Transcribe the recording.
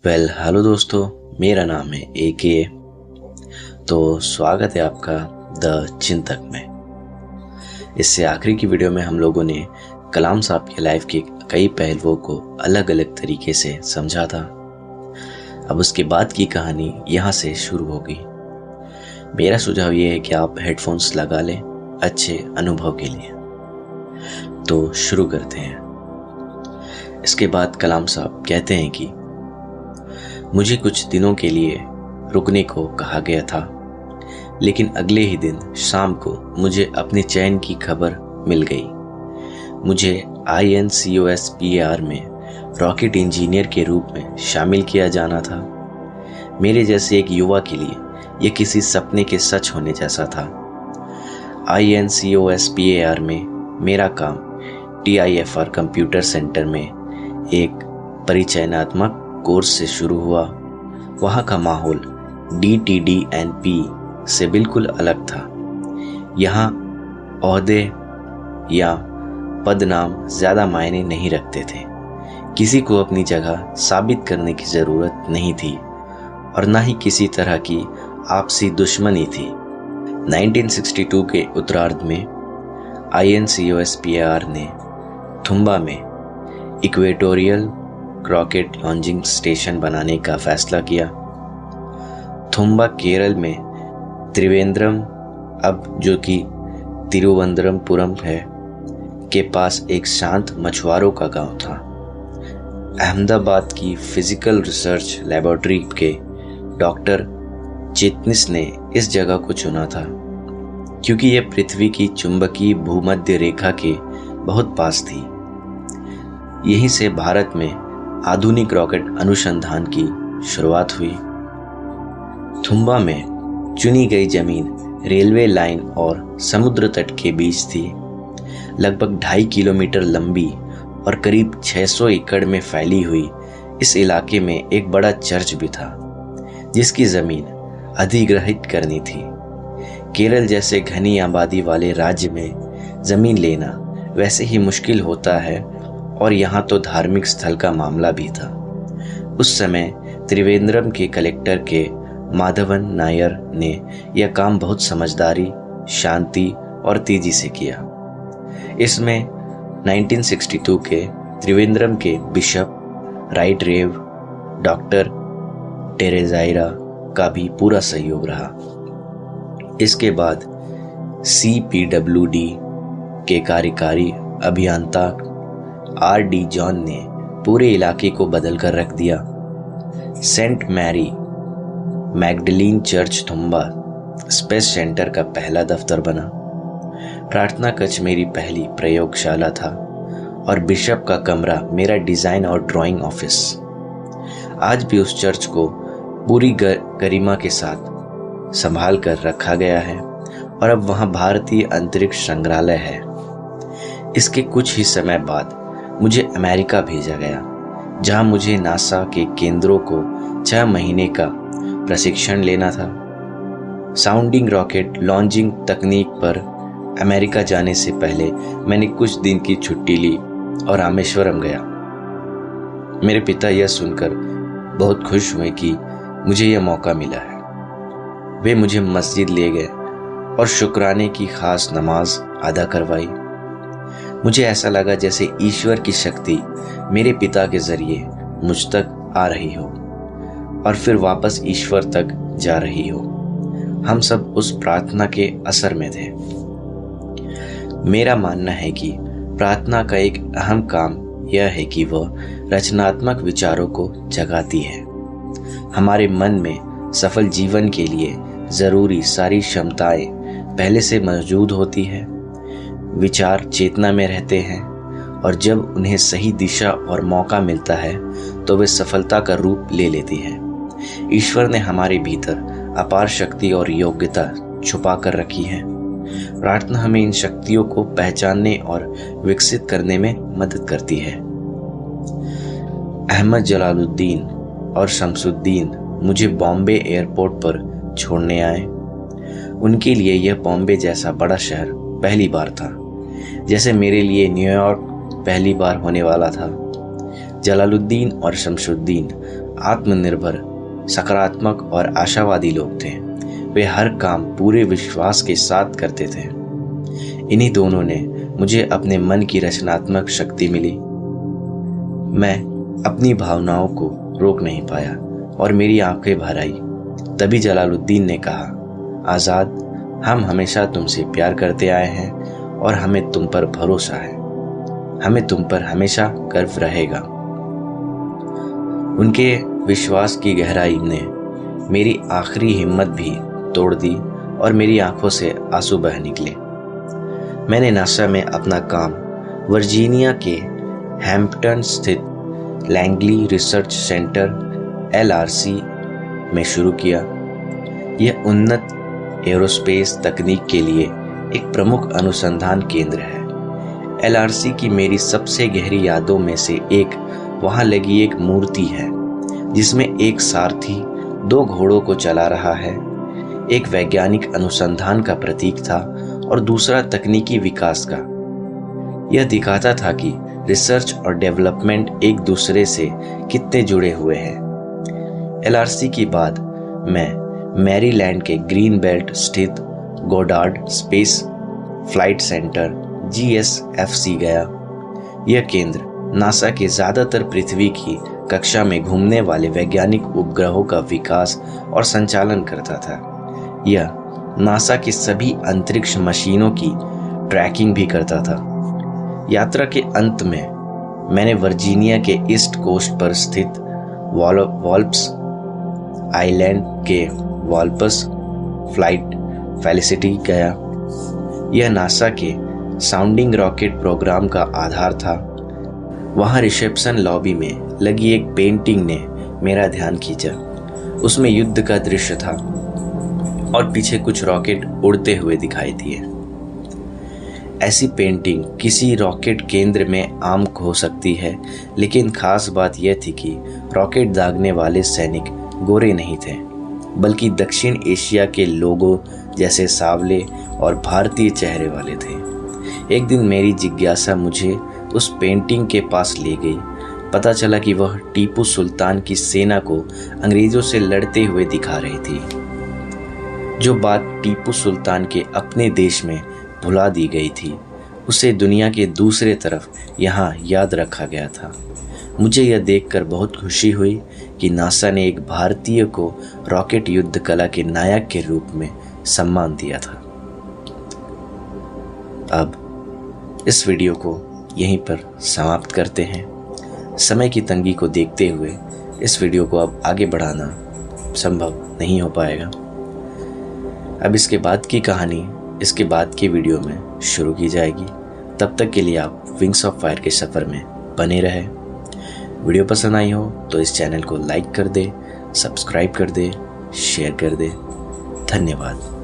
Hello दोस्तों, मेरा नाम है AK। तो स्वागत है आपका द चिंतक में। इससे आखिरी की वीडियो में हम लोगों ने कलाम साहब की लाइफ के कई पहलुओं को अलग अलग तरीके से समझा था। अब उसके बाद की कहानी यहाँ से शुरू होगी। मेरा सुझाव ये है कि आप हेडफोन्स लगा लें अच्छे अनुभव के लिए। तो शुरू करते हैं। इसके बाद कलाम साहब कहते हैं कि मुझे कुछ दिनों के लिए रुकने को कहा गया था, लेकिन अगले ही दिन शाम को मुझे अपने चयन की खबर मिल गई। मुझे INCOSPAR में रॉकेट इंजीनियर के रूप में शामिल किया जाना था। मेरे जैसे एक युवा के लिए यह किसी सपने के सच होने जैसा था। INCOSPAR में मेरा काम TIFR कंप्यूटर सेंटर में एक परिचयनात्मक कोर्स से शुरू हुआ। वहाँ का माहौल DTD&P से बिल्कुल अलग था। यहाँ ओहदे या पदनाम ज़्यादा मायने नहीं रखते थे। किसी को अपनी जगह साबित करने की ज़रूरत नहीं थी और ना ही किसी तरह की आपसी दुश्मनी थी। 1962 के उत्तरार्ध में INCOSPAR ने थुम्बा में इक्वेटोरियल रॉकेट लॉन्चिंग स्टेशन बनाने का फैसला किया। थुम्बा केरल में त्रिवेंद्रम, अब जो कि तिरुवनंतपुरम है, के पास एक शांत मछुआरों का गांव था। अहमदाबाद की फिजिकल रिसर्च लेबोरेटरी के डॉक्टर चेतनिस ने इस जगह को चुना था क्योंकि यह पृथ्वी की चुंबकीय भूमध्य रेखा के बहुत पास थी। यहीं से भारत में आधुनिक रॉकेट अनुसंधान की शुरुआत हुई। थुम्बा में चुनी गई जमीन रेलवे लाइन और समुद्र तट के बीच थी। लगभग 2.5 किलोमीटर लंबी और करीब 600 एकड़ में फैली हुई इस इलाके में एक बड़ा चर्च भी था जिसकी जमीन अधिग्रहित करनी थी। केरल जैसे घनी आबादी वाले राज्य में जमीन लेना वैसे ही मुश्किल होता है और यहाँ तो धार्मिक स्थल का मामला भी था। उस समय त्रिवेंद्रम के कलेक्टर के माधवन नायर ने यह काम बहुत समझदारी, शांति और तेजी से किया। इसमें 1962 के त्रिवेंद्रम के बिशप राइट रेव डॉक्टर टेरेजाइरा का भी पूरा सहयोग रहा। इसके बाद CPWD के कार्यकारी अभियंता RD जॉन ने पूरे इलाके को बदल कर रख दिया। Saint Mary Magdalene church Thumba space centre का पहला दफ्तर बना। प्रार्थना कक्ष मेरी पहली प्रयोगशाला था और बिशप का कमरा मेरा डिज़ाइन और ड्राइंग ऑफिस। आज भी उस चर्च को पूरी गरिमा के साथ संभाल कर रखा गया है और अब वहाँ भारतीय अंतरिक्ष संग्रहालय है। इसके कुछ ही समय बाद मुझे अमेरिका भेजा गया, जहां मुझे नासा के केंद्रों को 6 महीने का प्रशिक्षण लेना था। साउंडिंग रॉकेट लॉन्चिंग तकनीक पर अमेरिका जाने से पहले मैंने कुछ दिन की छुट्टी ली और रामेश्वरम गया। मेरे पिता यह सुनकर बहुत खुश हुए कि मुझे यह मौका मिला है। वे मुझे मस्जिद ले गए और शुक्राने की खास नमाज अदा करवाई। मुझे ऐसा लगा जैसे ईश्वर की शक्ति मेरे पिता के जरिए मुझ तक आ रही हो और फिर वापस ईश्वर तक जा रही हो। हम सब उस प्रार्थना के असर में थे। मेरा मानना है कि प्रार्थना का एक अहम काम यह है कि वह रचनात्मक विचारों को जगाती है। हमारे मन में सफल जीवन के लिए जरूरी सारी क्षमताएं पहले से मौजूद होती है। विचार चेतना में रहते हैं और जब उन्हें सही दिशा और मौका मिलता है तो वे सफलता का रूप ले लेती है। ईश्वर ने हमारे भीतर अपार शक्ति और योग्यता छुपा कर रखी है। प्रार्थना हमें इन शक्तियों को पहचानने और विकसित करने में मदद करती है। अहमद जलालुद्दीन और शमसुद्दीन मुझे बॉम्बे एयरपोर्ट पर छोड़ने आए। उनके लिए यह बॉम्बे जैसा बड़ा शहर पहली बार था, जैसे मेरे लिए न्यूयॉर्क पहली बार होने वाला था। जलालुद्दीन और शमसुद्दीन आत्मनिर्भर, सकारात्मक और आशावादी लोग थे। वे हर काम पूरे विश्वास के साथ करते थे। इन्हीं दोनों ने मुझे अपने मन की रचनात्मक शक्ति मिली। मैं अपनी भावनाओं को रोक नहीं पाया और मेरी आंखें भर आई। तभी जलालुद्दीन ने कहा, आज़ाद, हम हमेशा तुमसे प्यार करते आए हैं और हमें तुम पर भरोसा है। हमें तुम पर हमेशा गर्व रहेगा। उनके विश्वास की गहराई ने मेरी आखिरी हिम्मत भी तोड़ दी और मेरी आंखों से आंसू बह निकले। मैंने नासा में अपना काम वर्जीनिया के हैम्पटन स्थित लैंगली रिसर्च सेंटर LRC में शुरू किया। यह उन्नत एरोस्पेस तकनीक के लिए एक प्रमुख अनुसंधान केंद्र है। LRC की मेरी सबसे गहरी यादों में से एक वहां लगी एक मूर्ति है जिसमें एक सारथी 2 घोड़ों को चला रहा है। एक वैज्ञानिक अनुसंधान का प्रतीक था और दूसरा तकनीकी विकास का। यह दिखाता था कि रिसर्च और डेवलपमेंट एक दूसरे से कितने जुड़े हुए हैं। LRC के बाद मैं मैरीलैंड के ग्रीन बेल्ट स्थित Goddard space flight centre GSFC गया। यह केंद्र नासा के ज़्यादातर पृथ्वी की कक्षा में घूमने वाले वैज्ञानिक उपग्रहों का विकास और संचालन करता था। यह नासा की सभी अंतरिक्ष मशीनों की ट्रैकिंग भी करता था। यात्रा के अंत में मैंने वर्जीनिया के ईस्ट कोस्ट पर स्थित वॉल्प्स आइलैंड के वॉल्पस फ्लाइट फैसिलिटी गया। यह नासा के साउंडिंग रॉकेट प्रोग्राम का आधार था। वहाँ रिसेप्शन लॉबी में लगी एक पेंटिंग ने मेरा ध्यान खींचा। उसमें युद्ध का दृश्य था और पीछे कुछ रॉकेट उड़ते हुए दिखाई दिए। ऐसी पेंटिंग किसी रॉकेट केंद्र में आम हो सकती है, लेकिन खास बात यह थी कि रॉकेट दागने वाले सैनिक गोरे नहीं थे, बल्कि दक्षिण एशिया के लोगों जैसे सांवले और भारतीय चेहरे वाले थे। एक दिन मेरी जिज्ञासा मुझे उस पेंटिंग के पास ले गई। पता चला कि वह टीपू सुल्तान की सेना को अंग्रेजों से लड़ते हुए दिखा रही थी। जो बात टीपू सुल्तान के अपने देश में भुला दी गई थी, उसे दुनिया के दूसरे तरफ यहाँ याद रखा गया था। मुझे यह देखकर बहुत खुशी हुई कि नासा ने एक भारतीय को रॉकेट युद्ध कला के नायक के रूप में सम्मान दिया था। अब इस वीडियो को यहीं पर समाप्त करते हैं। समय की तंगी को देखते हुए इस वीडियो को अब आगे बढ़ाना संभव नहीं हो पाएगा। अब इसके बाद की कहानी इसके बाद के वीडियो में शुरू की जाएगी। तब तक के लिए आप विंग्स ऑफ फायर के सफ़र में बने रहें। वीडियो पसंद आई हो तो इस चैनल को लाइक कर दे, सब्सक्राइब कर दे, शेयर कर दे। धन्यवाद।